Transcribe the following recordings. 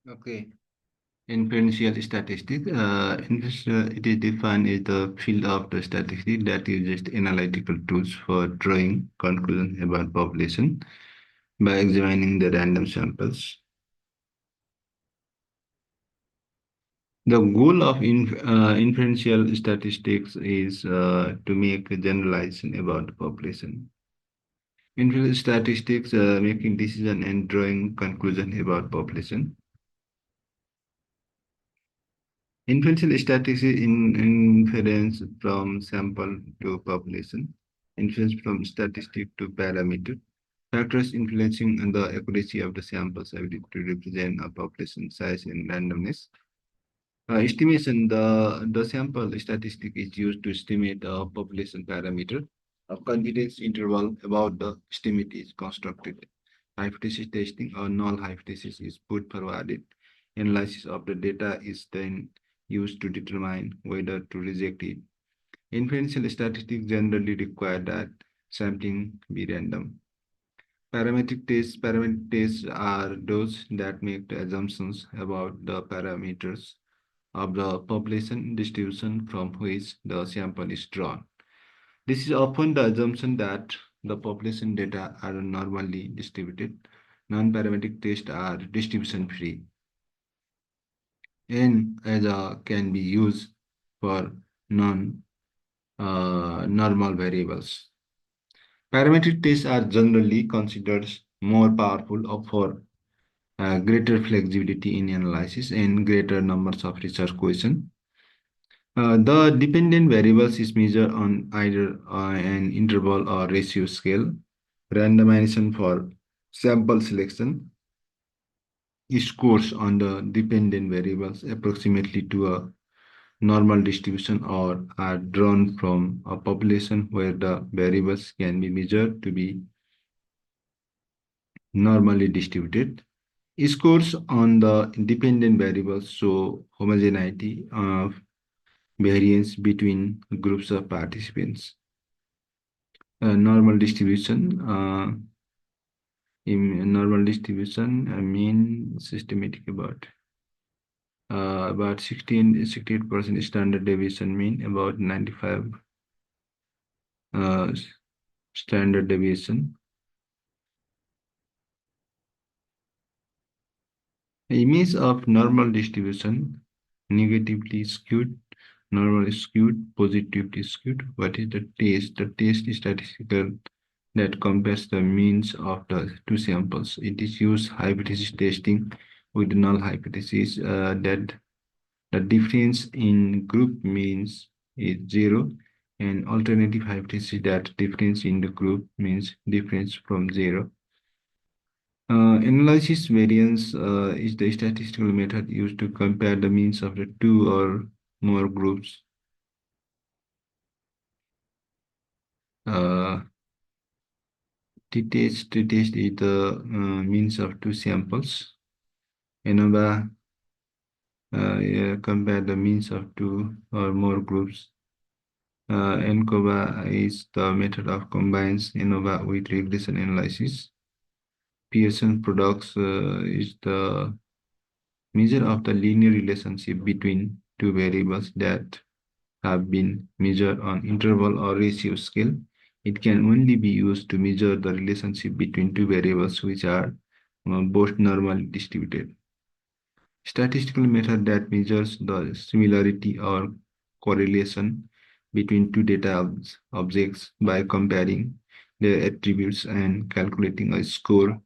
Okay. Inferential statistics. It is defined as the field of the statistics that uses analytical tools for drawing conclusions about population by examining the random samples. The goal of inferential statistics is to make a generalization about the population. Inferential statistics making decision and drawing conclusion about population. Inferential statistics in inference from sample to population, inference from statistic to parameter, factors influencing the accuracy of the sample's ability to represent a population size and randomness. Estimation, the sample statistic is used to estimate a population parameter. A confidence interval about the estimate is constructed. Hypothesis testing or null hypothesis is put forward. Analysis of the data is then used to determine whether to reject it. Inferential statistics generally require that sampling be random. Parametric tests are those that make the assumptions about the parameters of the population distribution from which the sample is drawn. This is often the assumption that the population data are normally distributed. Non-parametric tests are distribution free and as can be used for non-normal variables. Parametric tests are generally considered more powerful for greater flexibility in analysis and greater numbers of research questions. The dependent variables is measured on either an interval or ratio scale. Randomization for sample selection scores on the dependent variables approximately to a normal distribution or are drawn from a population where the variables can be measured to be normally distributed. Scores on the dependent variables show homogeneity of variance between groups of participants. Normal distribution. In normal distribution, I mean systematic about 68% standard deviation mean, about 95 standard deviation. Image of normal distribution, negatively skewed, normal skewed, positively skewed. What is the test? The test is statistical that compares the means of the two samples. It is used hypothesis testing with null hypothesis that the difference in group means is zero, and alternative hypothesis that difference in the group means difference from zero. Analysis variance is the statistical method used to compare the means of the two or more groups. Uh, t-test is the means of two samples. ANOVA compare the means of two or more groups. ANCOVA is the method of combines ANOVA with regression analysis. Pearson products is the measure of the linear relationship between two variables that have been measured on interval or ratio scale. It can only be used to measure the relationship between two variables which are both normally distributed. Statistical method that measures the similarity or correlation between two data objects by comparing their attributes and calculating a score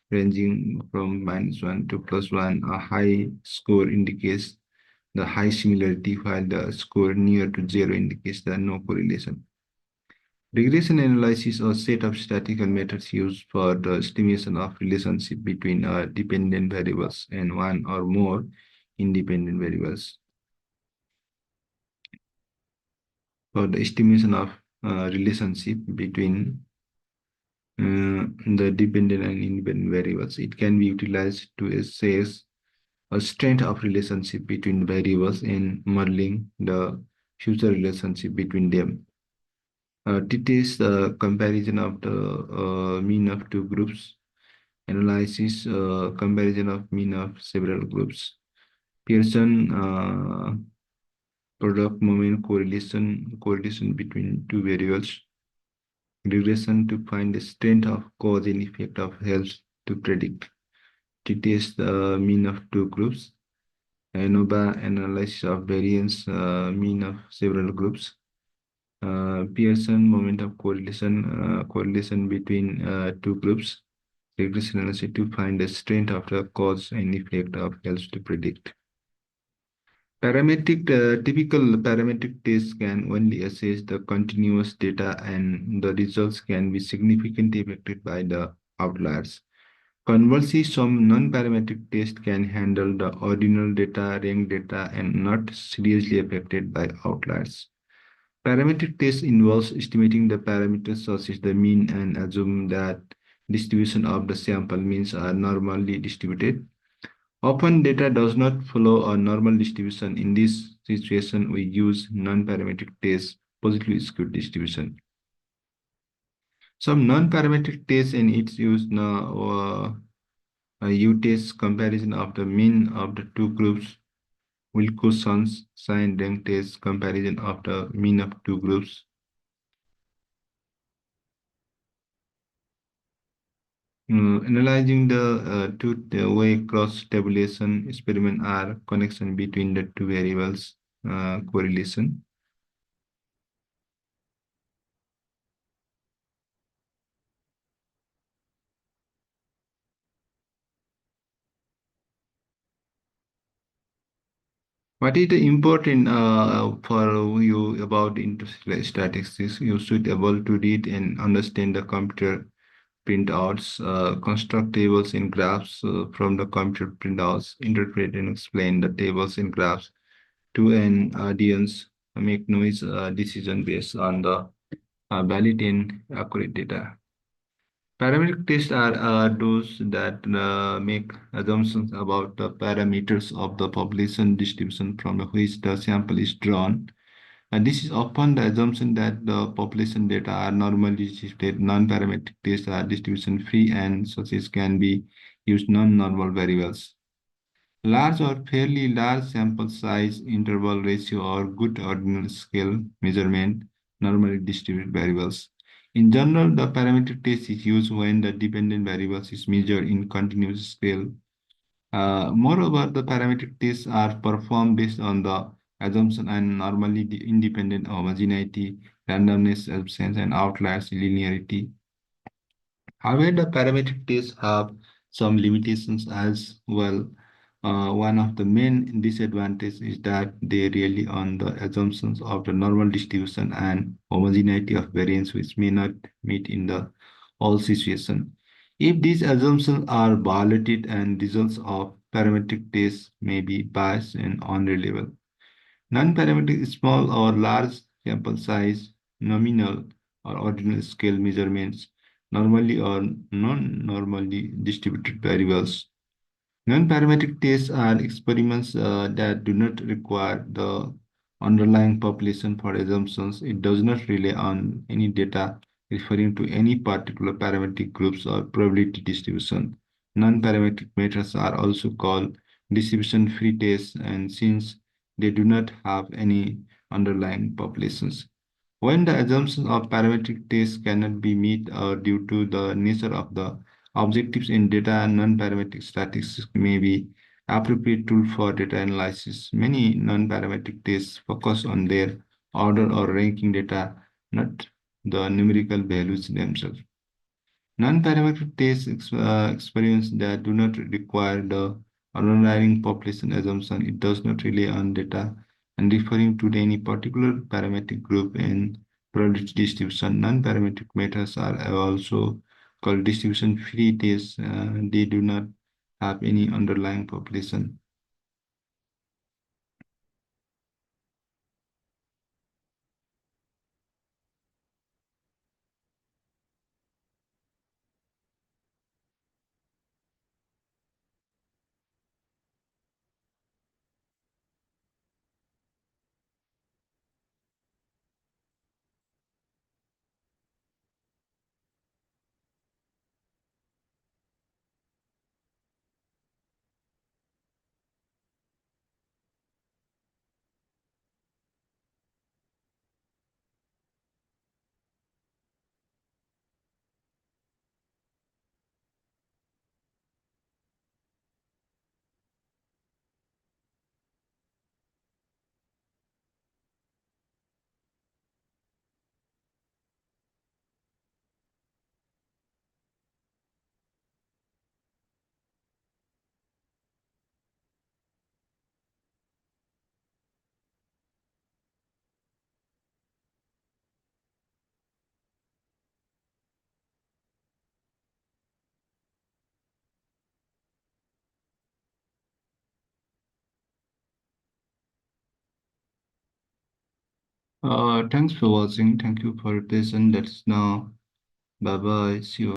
ranging from -1 to +1. A high score indicates the high similarity, while the score near to zero indicates the no correlation. Regression analysis is a set of statistical methods used for the estimation of relationship between dependent variables and one or more independent variables. For the estimation of relationship between the dependent and independent variables, it can be utilized to assess a strength of relationship between variables and modeling the future relationship between them. To test the comparison of the mean of two groups, analysis, comparison of mean of several groups. Pearson product moment correlation between two variables. Regression to find the strength of cause and effect of helps to predict. To test the mean of two groups. ANOVA analysis of variance mean of several groups. Pearson moment of correlation between two groups. Regression analysis to find the strength of the cause and effect of helps to predict. Typical parametric tests can only assess the continuous data and the results can be significantly affected by the outliers. Conversely, some non-parametric tests can handle the ordinal data, rank data, and not seriously affected by outliers. Parametric test involves estimating the parameters such as the mean and assume that distribution of the sample means are normally distributed. Often data does not follow a normal distribution. In this situation, we use non-parametric tests, positively skewed distribution. Some non-parametric tests in its use now U-test comparison of the mean of the two groups. Wilkinson's sign rank test comparison of the mean of two groups. Analyzing the two-way cross-tabulation experiment are connection between the two variables correlation. What is the important for you about interstellar statistics? You should be able to read and understand the computer printouts, construct tables and graphs from the computer printouts, interpret and explain the tables and graphs to an audience, make noise decision based on the valid and accurate data. Parametric tests are those that make assumptions about the parameters of the population distribution from which the sample is drawn. And this is often the assumption that the population data are normally distributed. Non-parametric tests are distribution free and such as can be used non-normal variables. Large or fairly large sample size, interval ratio, or good ordinal scale measurement normally distribute variables. In general, the parametric test is used when the dependent variables is measured in continuous scale. Moreover, the parametric tests are performed based on the assumption and normally the independent homogeneity, randomness, absence, and outliers linearity. However, the parametric tests have some limitations as well. One of the main disadvantages is that they rely on the assumptions of the normal distribution and homogeneity of variance, which may not meet in the all situations. If these assumptions are violated and results of parametric tests may be biased and unreliable. Non-parametric small or large sample size, nominal or ordinal scale measurements, normally or non-normally distributed variables. Non-parametric tests are experiments that do not require the underlying population for assumptions. It does not rely on any data referring to any particular parametric groups or probability distribution. Non-parametric methods are also called distribution-free tests, and since they do not have any underlying populations. When the assumptions of parametric tests cannot be met due to the nature of the objectives in data, non-parametric statistics may be appropriate tool for data analysis. Many non-parametric tests focus on their order or ranking data, not the numerical values themselves. Non-parametric tests experiments that do not require the underlying population assumption. It does not rely on data and referring to any particular parametric group in probability distribution. Non-parametric methods are also called distribution-free tests. They do not have any underlying population. Thanks for watching. Thank you for your patience. That's now. Bye bye. See you.